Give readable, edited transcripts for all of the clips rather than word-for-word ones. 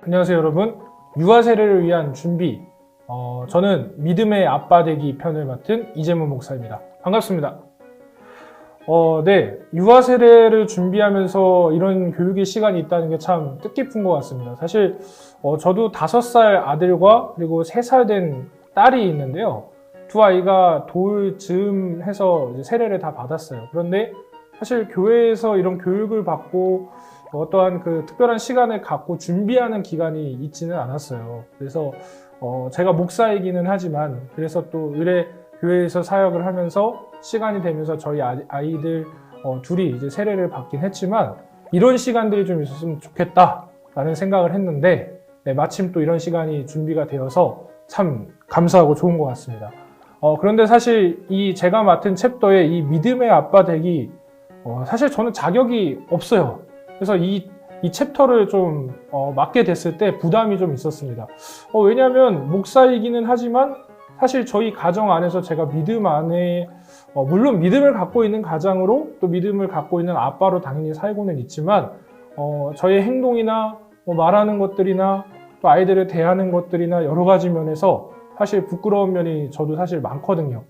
안녕하세요 여러분. 유아 세례를 위한 준비, 저는 믿음의 아빠 되기 편을 맡은 이재문 목사입니다. 반갑습니다. 네, 유아 세례를 준비하면서 이런 교육의 시간이 있다는 게 참 뜻깊은 것 같습니다. 사실 저도 5살 아들과 그리고 3살 된 딸이 있는데요. 두 아이가 돌 즈음 해서 이제 세례를 다 받았어요. 그런데 사실 교회에서 이런 교육을 받고 어떠한 그 특별한 시간을 갖고 준비하는 기간이 있지는 않았어요. 그래서 제가 목사이기는 하지만 그래서 또 의뢰 교회에서 사역을 하면서 시간이 되면서 저희 아이들 둘이 이제 세례를 받긴 했지만 이런 시간들이 좀 있었으면 좋겠다라는 생각을 했는데 네, 마침 또 이런 시간이 준비가 되어서 참 감사하고 좋은 것 같습니다. 그런데 사실 이 제가 맡은 챕터의 이 믿음의 아빠 되기 사실 저는 자격이 없어요. 그래서 이 챕터를 좀 맡게 됐을 때 부담이 좀 있었습니다. 왜냐하면 목사이기는 하지만 사실 저희 가정 안에서 제가 믿음 안에 물론 믿음을 갖고 있는 가장으로 또 믿음을 갖고 있는 아빠로 당연히 살고는 있지만 저의 행동이나 말하는 것들이나 또 아이들을 대하는 것들이나 여러 가지 면에서 사실 부끄러운 면이 저도 사실 많거든요.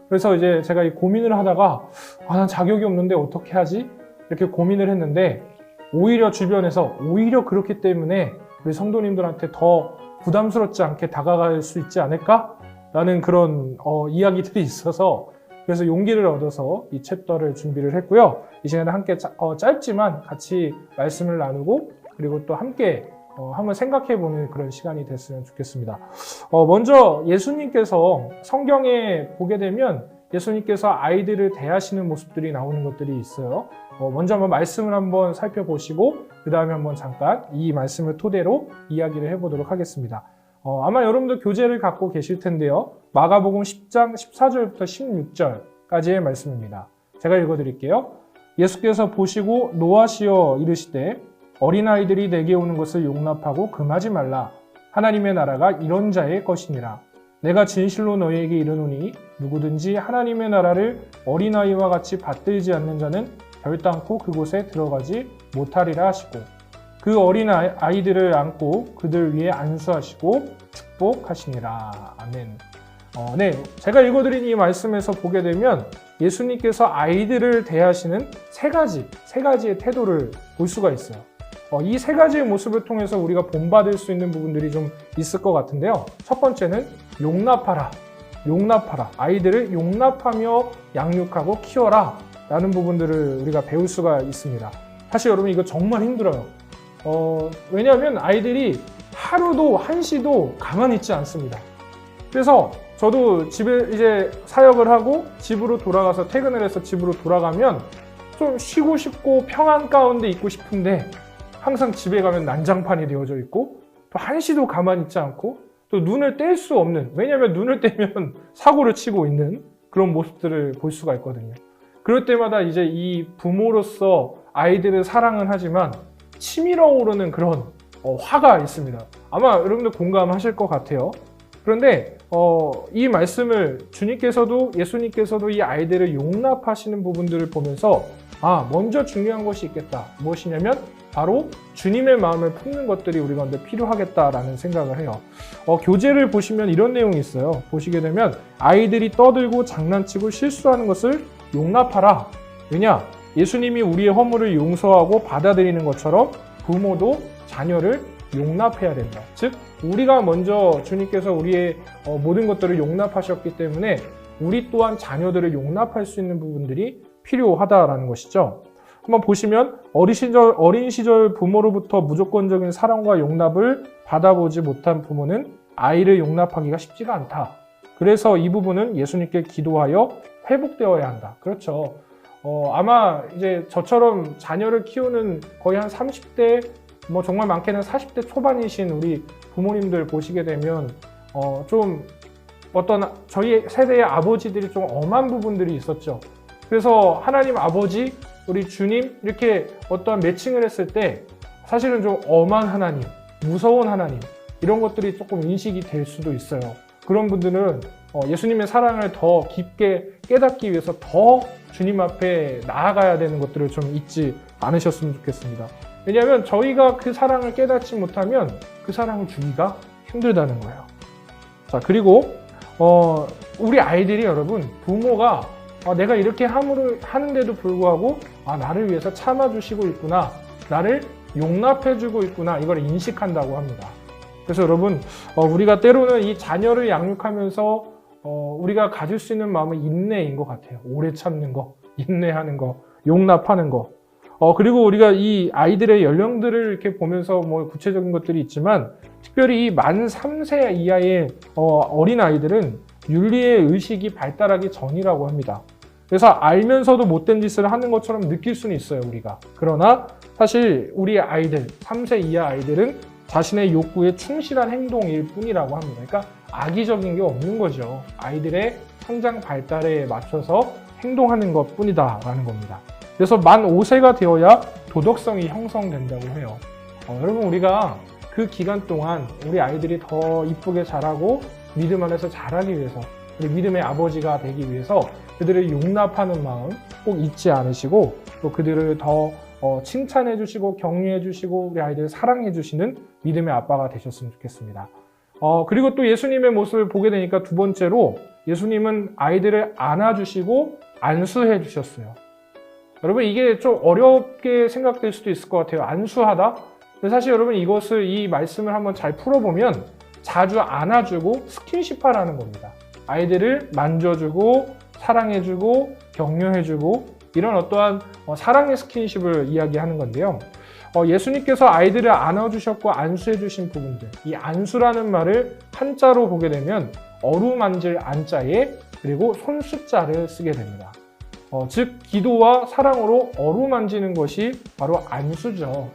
그래서 이제 제가 이 고민을 하다가 난 자격이 없는데 어떻게 하지? 이렇게 고민을 했는데 오히려 주변에서 오히려 그렇기 때문에 우리 성도님들한테 더 부담스럽지 않게 다가갈 수 있지 않을까? 라는 그런 이야기들이 있어서 그래서 용기를 얻어서 이 챕터를 준비를 했고요. 이 시간에 함께 짧지만 같이 말씀을 나누고 그리고 또 함께 한번 생각해보는 그런 시간이 됐으면 좋겠습니다. 먼저 예수님께서 성경에 보게 되면 예수님께서 아이들을 대하시는 모습들이 나오는 것들이 있어요. 먼저 한번 말씀을 한번 살펴보시고 그 다음에 한번 잠깐 이 말씀을 토대로 이야기를 해보도록 하겠습니다. 아마 여러분도 교재를 갖고 계실 텐데요. 마가복음 10장 14절부터 16절까지의 말씀입니다. 제가 읽어드릴게요. 예수께서 보시고 노하시어 이르시되 어린아이들이 내게 오는 것을 용납하고 금하지 말라. 하나님의 나라가 이런 자의 것이니라. 내가 진실로 너희에게 이르노니 누구든지 하나님의 나라를 어린아이와 같이 받들지 않는 자는 결단코 그곳에 들어가지 못하리라 하시고 그 어린 아이들을 안고 그들 위에 안수하시고 축복하시니라. 아멘. 네, 제가 읽어드린 이 말씀에서 보게 되면 예수님께서 아이들을 대하시는 세 가지의 태도를 볼 수가 있어요. 이 세 가지의 모습을 통해서 우리가 본받을 수 있는 부분들이 좀 있을 것 같은데요. 첫 번째는 용납하라. 아이들을 용납하며 양육하고 키워라. 라는 부분들을 우리가 배울 수가 있습니다. 사실 여러분 이거 정말 힘들어요. 왜냐하면 아이들이 하루도 한시도 가만히 있지 않습니다. 그래서 저도 집에 이제 사역을 하고 집으로 돌아가서 퇴근을 해서 집으로 돌아가면 좀 쉬고 싶고 평안 가운데 있고 싶은데 항상 집에 가면 난장판이 되어져 있고 또 한시도 가만히 있지 않고 또 눈을 뗄 수 없는, 왜냐하면 눈을 떼면 사고를 치고 있는 그런 모습들을 볼 수가 있거든요. 그럴 때마다 이제 이 부모로서 아이들을 사랑은 하지만 치밀어 오르는 그런 화가 있습니다. 아마 여러분들 공감하실 것 같아요. 그런데 이 말씀을 예수님께서도 이 아이들을 용납하시는 부분들을 보면서 먼저 중요한 것이 있겠다. 무엇이냐면 바로 주님의 마음을 품는 것들이 우리 가운데 필요하겠다라는 생각을 해요. 교재를 보시면 이런 내용이 있어요. 보시게 되면 아이들이 떠들고 장난치고 실수하는 것을 용납하라. 왜냐? 예수님이 우리의 허물을 용서하고 받아들이는 것처럼 부모도 자녀를 용납해야 된다. 즉 우리가 먼저 주님께서 우리의 모든 것들을 용납하셨기 때문에 우리 또한 자녀들을 용납할 수 있는 부분들이 필요하다라는 것이죠. 한번 보시면 어린 시절 부모로부터 무조건적인 사랑과 용납을 받아보지 못한 부모는 아이를 용납하기가 쉽지가 않다. 그래서 이 부분은 예수님께 기도하여 회복되어야 한다. 그렇죠. 아마 이제 저처럼 자녀를 키우는 거의 한 30대, 정말 많게는 40대 초반이신 우리 부모님들 보시게 되면 좀 어떤 저희 세대의 아버지들이 좀 엄한 부분들이 있었죠. 그래서 하나님 아버지, 우리 주님 이렇게 어떤 매칭을 했을 때 사실은 좀 엄한 하나님, 무서운 하나님 이런 것들이 조금 인식이 될 수도 있어요. 그런 분들은 예수님의 사랑을 더 깊게 깨닫기 위해서 더 주님 앞에 나아가야 되는 것들을 좀 잊지 않으셨으면 좋겠습니다. 왜냐하면 저희가 그 사랑을 깨닫지 못하면 그 사랑을 주기가 힘들다는 거예요. 자, 그리고 우리 아이들이 여러분, 부모가 내가 이렇게 하는데도 불구하고 나를 위해서 참아주시고 있구나, 나를 용납해주고 있구나, 이걸 인식한다고 합니다. 그래서 여러분, 우리가 때로는 이 자녀를 양육하면서 우리가 가질 수 있는 마음은 인내인 것 같아요. 오래 참는 거, 인내하는 거, 용납하는 거. 그리고 우리가 이 아이들의 연령들을 이렇게 보면서 뭐 구체적인 것들이 있지만, 특별히 이 만 3세 이하의 어린 아이들은 윤리의 의식이 발달하기 전이라고 합니다. 그래서 알면서도 못된 짓을 하는 것처럼 느낄 수는 있어요, 우리가. 그러나 사실 우리 아이들, 3세 이하 아이들은 자신의 욕구에 충실한 행동일 뿐이라고 합니다. 그러니까 악의적인 게 없는 거죠. 아이들의 성장 발달에 맞춰서 행동하는 것 뿐이다라는 겁니다. 그래서 만 5세가 되어야 도덕성이 형성된다고 해요. 여러분, 우리가 그 기간 동안 우리 아이들이 더 이쁘게 자라고 믿음 안에서 자라기 위해서, 우리 믿음의 아버지가 되기 위해서 그들을 용납하는 마음 꼭 잊지 않으시고, 또 그들을 더 칭찬해 주시고 격려해 주시고 우리 아이들을 사랑해 주시는 믿음의 아빠가 되셨으면 좋겠습니다. 그리고 또 예수님의 모습을 보게 되니까 두 번째로, 예수님은 아이들을 안아주시고 안수해 주셨어요. 여러분, 이게 좀 어렵게 생각될 수도 있을 것 같아요. 안수하다? 근데 사실 여러분, 이 말씀을 한번 잘 풀어보면 자주 안아주고 스킨십하라는 겁니다. 아이들을 만져주고 사랑해주고 격려해주고 이런 어떠한 사랑의 스킨십을 이야기하는 건데요. 예수님께서 아이들을 안아주셨고 안수해주신 부분들, 이 안수라는 말을 한자로 보게 되면 어루만질 안자에 그리고 손수자를 쓰게 됩니다. 즉 기도와 사랑으로 어루만지는 것이 바로 안수죠.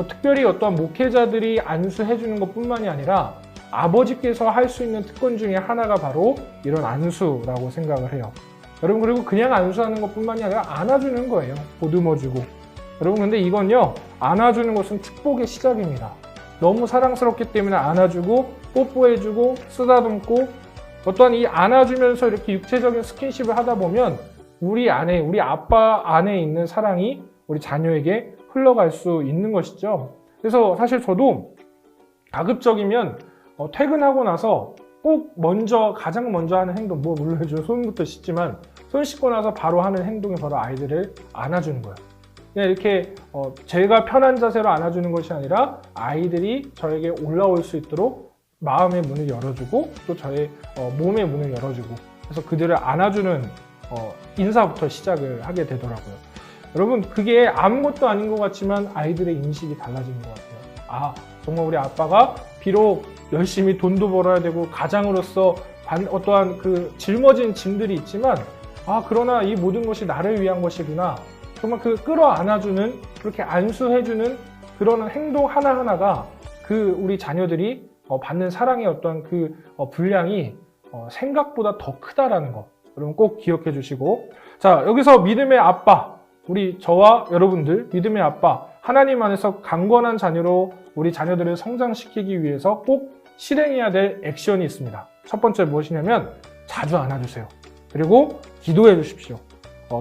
특별히 어떠한 목회자들이 안수해주는 것뿐만이 아니라 아버지께서 할 수 있는 특권 중에 하나가 바로 이런 안수라고 생각을 해요. 여러분, 그리고 그냥 안수하는 것뿐만이 아니라 안아주는 거예요. 보듬어주고. 여러분, 근데 이건요, 안아주는 것은 축복의 시작입니다. 너무 사랑스럽기 때문에 안아주고 뽀뽀해주고 쓰다듬고, 어떠한 이 안아주면서 이렇게 육체적인 스킨십을 하다 보면 우리 아빠 안에 있는 사랑이 우리 자녀에게 흘러갈 수 있는 것이죠. 그래서 사실 저도 가급적이면 퇴근하고 나서 꼭 가장 먼저 하는 행동, 물론 손부터 씻지만 손 씻고 나서 바로 하는 행동이 바로 아이들을 안아주는 거예요. 그냥 이렇게 제가 편한 자세로 안아주는 것이 아니라 아이들이 저에게 올라올 수 있도록 마음의 문을 열어주고 또 저의 몸의 문을 열어주고, 그래서 그들을 안아주는 인사부터 시작을 하게 되더라고요. 여러분, 그게 아무것도 아닌 것 같지만 아이들의 인식이 달라지는 것 같아요. 정말 우리 아빠가 비록 열심히 돈도 벌어야 되고 가장으로서 어떠한 그 짊어진 짐들이 있지만 그러나 이 모든 것이 나를 위한 것이구나. 정말 그 끌어안아주는, 그렇게 안수해주는 그런 행동 하나하나가 우리 자녀들이 받는 사랑의 어떤 분량이 생각보다 더 크다라는 거, 여러분 꼭 기억해 주시고, 자, 여기서 믿음의 아빠, 저와 여러분들 믿음의 아빠, 하나님 안에서 강건한 자녀로 우리 자녀들을 성장시키기 위해서 꼭 실행해야 될 액션이 있습니다. 첫 번째 무엇이냐면 자주 안아주세요. 그리고 기도해 주십시오.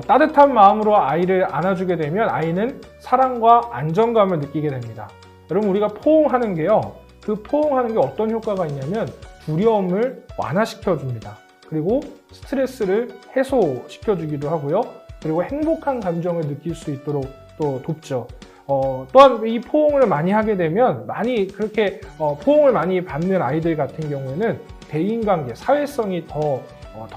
따뜻한 마음으로 아이를 안아주게 되면 아이는 사랑과 안정감을 느끼게 됩니다. 여러분, 우리가 포옹하는 게요, 그 포옹하는 게 어떤 효과가 있냐면 두려움을 완화시켜 줍니다. 그리고 스트레스를 해소시켜 주기도 하고요. 그리고 행복한 감정을 느낄 수 있도록 또 돕죠. 또한 이 포옹을 많이 하게 되면 그렇게 포옹을 많이 받는 아이들 같은 경우에는 대인관계, 사회성이 더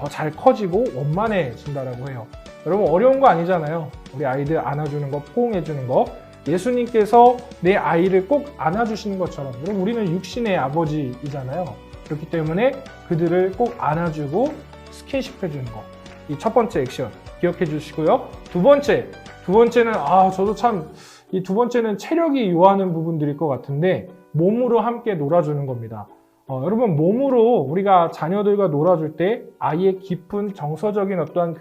잘 커지고 원만해진다라고 해요. 여러분, 어려운 거 아니잖아요. 우리 아이들 안아주는 거, 포옹해주는 거. 예수님께서 내 아이를 꼭 안아주시는 것처럼, 여러분, 우리는 육신의 아버지이잖아요. 그렇기 때문에 그들을 꼭 안아주고 스킨십 해주는 거. 이 첫 번째 액션 기억해 주시고요. 두 번째는 저도 참 이 두 번째는 체력이 요하는 부분들일 것 같은데, 몸으로 함께 놀아주는 겁니다. 여러분, 몸으로 우리가 자녀들과 놀아줄 때 아이의 깊은 정서적인 어떠한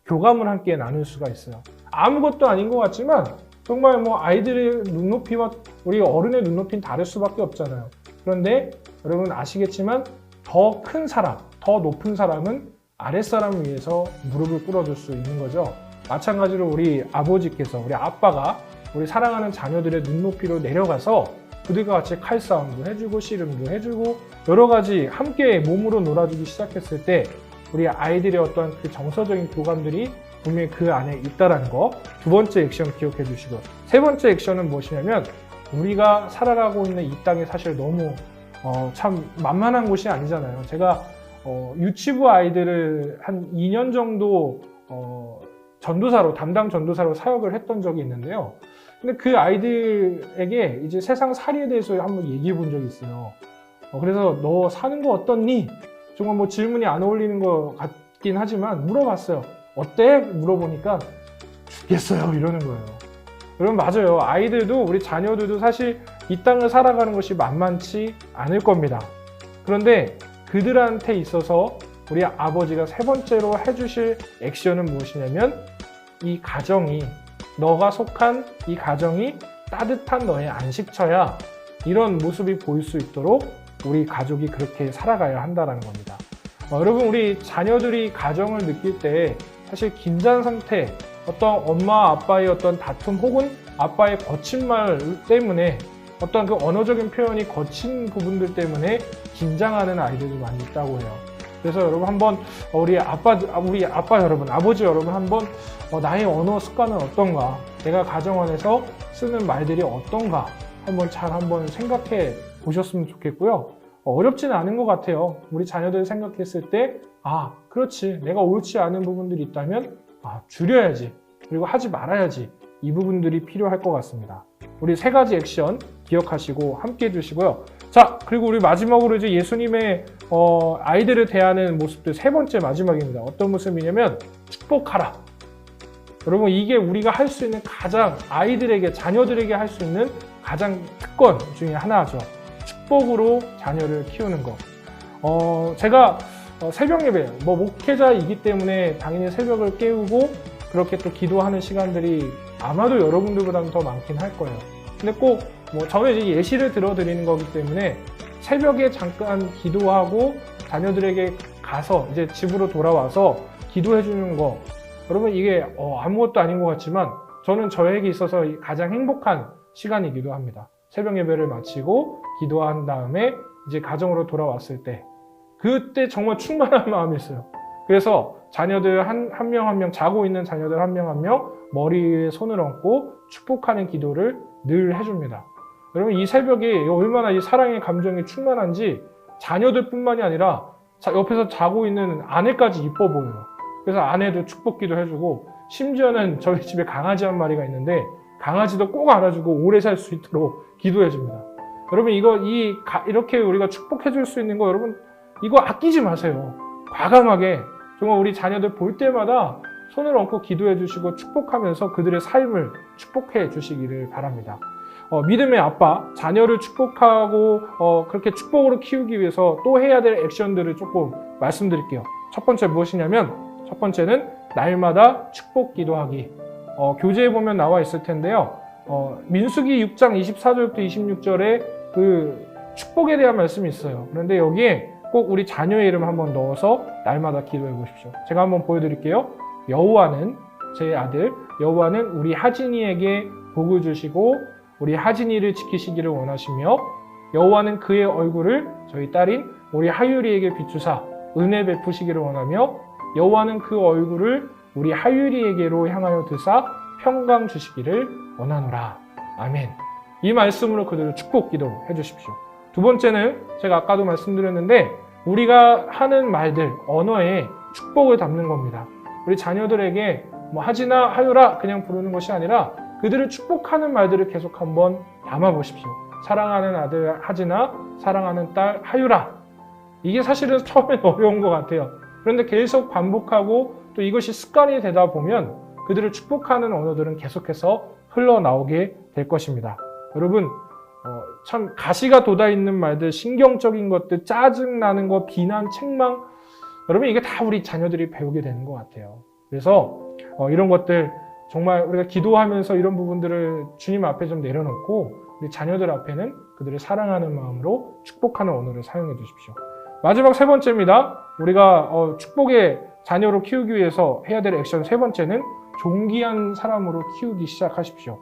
교감을 함께 나눌 수가 있어요. 아무것도 아닌 것 같지만 정말 아이들의 눈높이와 우리 어른의 눈높이는 다를 수밖에 없잖아요. 그런데 여러분 아시겠지만 더 큰 사람, 더 높은 사람은 아랫사람을 위해서 무릎을 꿇어줄 수 있는 거죠. 마찬가지로 우리 아버지께서, 우리 아빠가 우리 사랑하는 자녀들의 눈높이로 내려가서 그들과 같이 칼싸움도 해주고 씨름도 해주고 여러 가지 함께 몸으로 놀아주기 시작했을 때 우리 아이들의 어떤 그 정서적인 교감들이 분명히 그 안에 있다라는 거. 두 번째 액션 기억해 주시고, 세 번째 액션은 무엇이냐면 우리가 살아가고 있는 이 땅이 사실 너무 참 만만한 곳이 아니잖아요. 제가 유치부 아이들을 한 2년 정도 전도사로, 담당 전도사로 사역을 했던 적이 있는데요. 근데 그 아이들에게 이제 세상 살이에 대해서 한번 얘기해 본 적이 있어요. 그래서 너 사는 거 어떻니? 정말 뭐 질문이 안 어울리는 것 같긴 하지만 물어봤어요. 어때? 물어보니까 죽겠어요 이러는 거예요. 여러분 맞아요. 아이들도 우리 자녀들도 사실 이 땅을 살아가는 것이 만만치 않을 겁니다. 그런데 그들한테 있어서 우리 아버지가 세 번째로 해주실 액션은 무엇이냐면 이 가정이, 너가 속한 이 가정이 따뜻한 너의 안식처야, 이런 모습이 보일 수 있도록 우리 가족이 그렇게 살아가야 한다는 겁니다. 여러분 우리 자녀들이 가정을 느낄 때 사실 긴장 상태, 어떤 엄마 아빠의 어떤 다툼 혹은 아빠의 거친 말 때문에 어떤 그 언어적인 표현이 거친 부분들 때문에 긴장하는 아이들도 많이 있다고 해요. 그래서 여러분 한번 우리 아빠 여러분, 아버지 여러분 한번 나의 언어 습관은 어떤가, 내가 가정 안에서 쓰는 말들이 어떤가 한번 생각해 보셨으면 좋겠고요. 어렵지는 않은 것 같아요. 우리 자녀들 생각했을 때 그렇지, 내가 옳지 않은 부분들이 있다면 줄여야지, 그리고 하지 말아야지, 이 부분들이 필요할 것 같습니다. 우리 세 가지 액션 기억하시고 함께 해주시고요. 자, 그리고 우리 마지막으로 이제 예수님의 아이들을 대하는 모습들 세 번째 마지막입니다. 어떤 모습이냐면 축복하라. 여러분 이게 우리가 할 수 있는 가장, 아이들에게, 자녀들에게 할 수 있는 가장 특권 중에 하나죠. 축복으로 자녀를 키우는 거. 제가 새벽 예배, 목회자이기 때문에 당연히 새벽을 깨우고 그렇게 또 기도하는 시간들이 아마도 여러분들보다는 더 많긴 할 거예요. 근데 꼭 저는 이제 예시를 들어드리는 거기 때문에 새벽에 잠깐 기도하고 자녀들에게 가서 이제 집으로 돌아와서 기도해 주는 거, 여러분 이게 아무것도 아닌 것 같지만 저는 저에게 있어서 가장 행복한 시간이기도 합니다. 새벽 예배를 마치고 기도한 다음에 이제 가정으로 돌아왔을 때 그때 정말 충만한 마음이 있어요. 그래서 자녀들 한 명 한 명, 자고 있는 자녀들 한 명 한 명 머리에 손을 얹고 축복하는 기도를 늘 해줍니다. 여러분 이 새벽이 얼마나 이 사랑의 감정이 충만한지 자녀들뿐만이 아니라 옆에서 자고 있는 아내까지 이뻐 보여요. 그래서 아내도 축복기도 해주고, 심지어는 저희 집에 강아지 한 마리가 있는데 강아지도 꼭 안아주고 오래 살 수 있도록 기도해줍니다. 여러분 이렇게 우리가 축복해줄 수 있는 거, 여러분 이거 아끼지 마세요. 과감하게 정말 우리 자녀들 볼 때마다 손을 얹고 기도해 주시고 축복하면서 그들의 삶을 축복해 주시기를 바랍니다. 믿음의 아빠, 자녀를 축복하고 그렇게 축복으로 키우기 위해서 또 해야 될 액션들을 조금 말씀드릴게요. 첫 번째 무엇이냐면, 첫 번째는 날마다 축복 기도하기. 교재에 보면 나와 있을 텐데요. 민수기 6장 24절부터 26절에 그 축복에 대한 말씀이 있어요. 그런데 여기에 꼭 우리 자녀의 이름 한번 넣어서 날마다 기도해 보십시오. 제가 한번 보여드릴게요. 여호와는, 제 아들 여호와는 우리 하진이에게 복을 주시고 우리 하진이를 지키시기를 원하시며, 여호와는 그의 얼굴을 저희 딸인 우리 하율이에게 비추사 은혜 베푸시기를 원하며, 여호와는 그 얼굴을 우리 하율이에게로 향하여 드사 평강 주시기를 원하노라. 아멘. 이 말씀으로 그들을 축복 기도해 주십시오. 두 번째는 제가 아까도 말씀드렸는데 우리가 하는 말들, 언어에 축복을 담는 겁니다. 우리 자녀들에게 하진아, 하율아 그냥 부르는 것이 아니라 그들을 축복하는 말들을 계속 한번 담아보십시오. 사랑하는 아들 하진아, 사랑하는 딸 하율아. 이게 사실은 처음엔 어려운 것 같아요. 그런데 계속 반복하고 또 이것이 습관이 되다 보면 그들을 축복하는 언어들은 계속해서 흘러나오게 될 것입니다. 여러분 참 가시가 돋아있는 말들, 신경적인 것들, 짜증나는 거, 비난, 책망, 여러분 이게 다 우리 자녀들이 배우게 되는 것 같아요. 그래서 이런 것들 정말 우리가 기도하면서 이런 부분들을 주님 앞에 좀 내려놓고 우리 자녀들 앞에는 그들을 사랑하는 마음으로 축복하는 언어를 사용해 주십시오. 마지막 세 번째입니다. 우리가 축복의 자녀로 키우기 위해서 해야 될 액션 세 번째는 존귀한 사람으로 키우기 시작하십시오.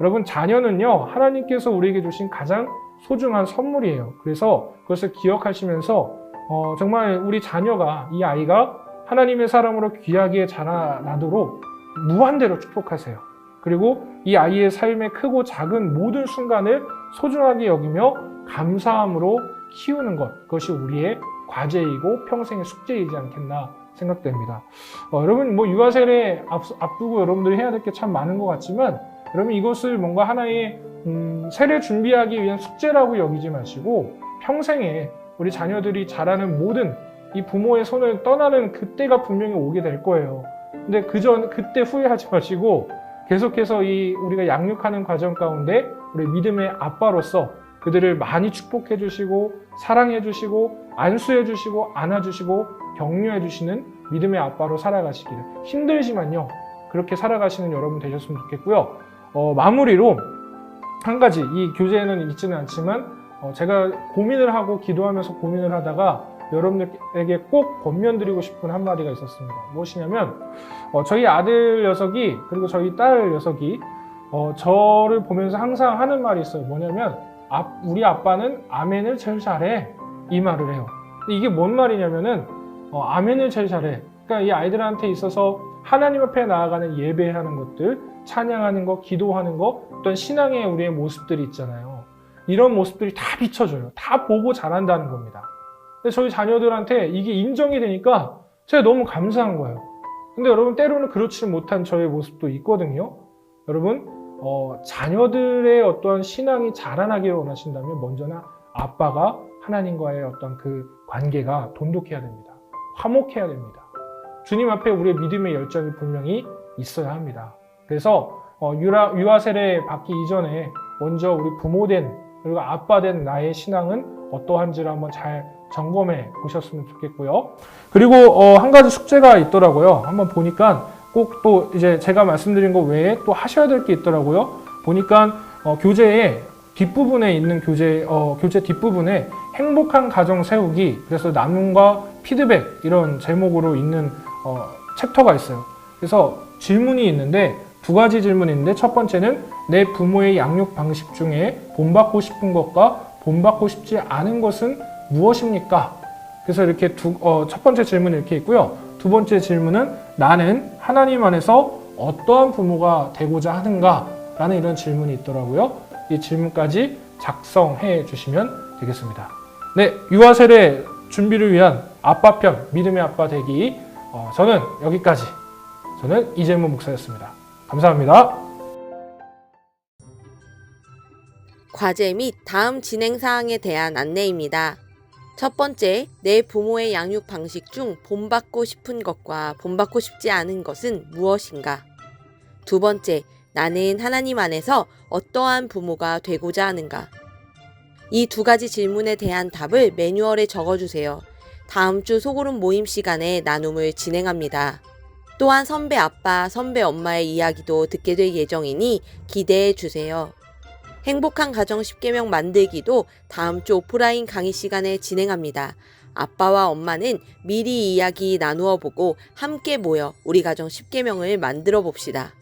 여러분, 자녀는요, 하나님께서 우리에게 주신 가장 소중한 선물이에요. 그래서 그것을 기억하시면서 정말 우리 자녀가, 이 아이가 하나님의 사람으로 귀하게 자라나도록 무한대로 축복하세요. 그리고 이 아이의 삶의 크고 작은 모든 순간을 소중하게 여기며 감사함으로 키우는 것, 그것이 우리의 과제이고 평생의 숙제이지 않겠나 생각됩니다. 여러분, 유아 세례 앞두고 여러분들이 해야 될 게 참 많은 것 같지만, 여러분, 이것을 뭔가 하나의 세례 준비하기 위한 숙제라고 여기지 마시고, 평생에 우리 자녀들이 자라는 모든 이 부모의 손을 떠나는 그때가 분명히 오게 될 거예요. 근데 그때 후회하지 마시고 계속해서 우리가 양육하는 과정 가운데 우리 믿음의 아빠로서 그들을 많이 축복해 주시고 사랑해 주시고 안수해 주시고 안아 주시고 격려해 주시는 믿음의 아빠로 살아가시기를, 힘들지만요 그렇게 살아가시는 여러분 되셨으면 좋겠고요. 마무리로 한 가지, 이 교재에는 있지는 않지만 제가 고민을 하고 기도하면서 고민을 하다가 여러분들에게 꼭 권면드리고 싶은 한마디가 있었습니다. 무엇이냐면, 저희 아들 녀석이, 그리고 저희 딸 녀석이 저를 보면서 항상 하는 말이 있어요. 뭐냐면, 우리 아빠는 아멘을 제일 잘해, 이 말을 해요. 근데 이게 뭔 말이냐면은 아멘을 제일 잘해. 그러니까 이 아이들한테 있어서 하나님 앞에 나아가는 예배하는 것들, 찬양하는 거, 기도하는 거, 어떤 신앙의 우리의 모습들이 있잖아요. 이런 모습들이 다 비춰줘요. 다 보고 잘한다는 겁니다. 근데 저희 자녀들한테 이게 인정이 되니까 제가 너무 감사한 거예요. 근데 여러분, 때로는 그렇지 못한 저의 모습도 있거든요. 여러분, 자녀들의 어떠한 신앙이 자라나기를 원하신다면 먼저는 아빠가 하나님과의 어떤 그 관계가 돈독해야 됩니다. 화목해야 됩니다. 주님 앞에 우리의 믿음의 열정이 분명히 있어야 합니다. 그래서 유아 세례 받기 이전에 먼저 우리 부모된 그리고 아빠된 나의 신앙은 어떠한지를 한번 잘 점검해 보셨으면 좋겠고요. 그리고 한 가지 숙제가 있더라고요. 한번 보니까 꼭 또 이제 제가 말씀드린 거 외에 또 하셔야 될 게 있더라고요. 보니까 교재에 뒷부분에 있는 교재 뒷부분에 행복한 가정 세우기, 그래서 나눔과 피드백, 이런 제목으로 있는 챕터가 있어요. 그래서 질문이 있는데, 두 가지 질문이 있는데, 첫 번째는 내 부모의 양육 방식 중에 본받고 싶은 것과 본받고 싶지 않은 것은 무엇입니까? 그래서 이렇게 첫 번째 질문이 이렇게 있고요. 두 번째 질문은 나는 하나님 안에서 어떠한 부모가 되고자 하는가? 라는 이런 질문이 있더라고요. 이 질문까지 작성해 주시면 되겠습니다. 네, 유아 세례 준비를 위한 아빠편, 믿음의 아빠 되기, 저는 여기까지. 저는 이재무 목사였습니다. 감사합니다. 과제 및 다음 진행 사항에 대한 안내입니다. 첫 번째, 내 부모의 양육 방식 중 본받고 싶은 것과 본받고 싶지 않은 것은 무엇인가? 두 번째, 나는 하나님 안에서 어떠한 부모가 되고자 하는가? 이 두 가지 질문에 대한 답을 매뉴얼에 적어주세요. 다음 주 소그룹 모임 시간에 나눔을 진행합니다. 또한 선배 아빠, 선배 엄마의 이야기도 듣게 될 예정이니 기대해 주세요. 행복한 가정 10계명 만들기도 다음 주 오프라인 강의 시간에 진행합니다. 아빠와 엄마는 미리 이야기 나누어 보고 함께 모여 우리 가정 10계명을 만들어 봅시다.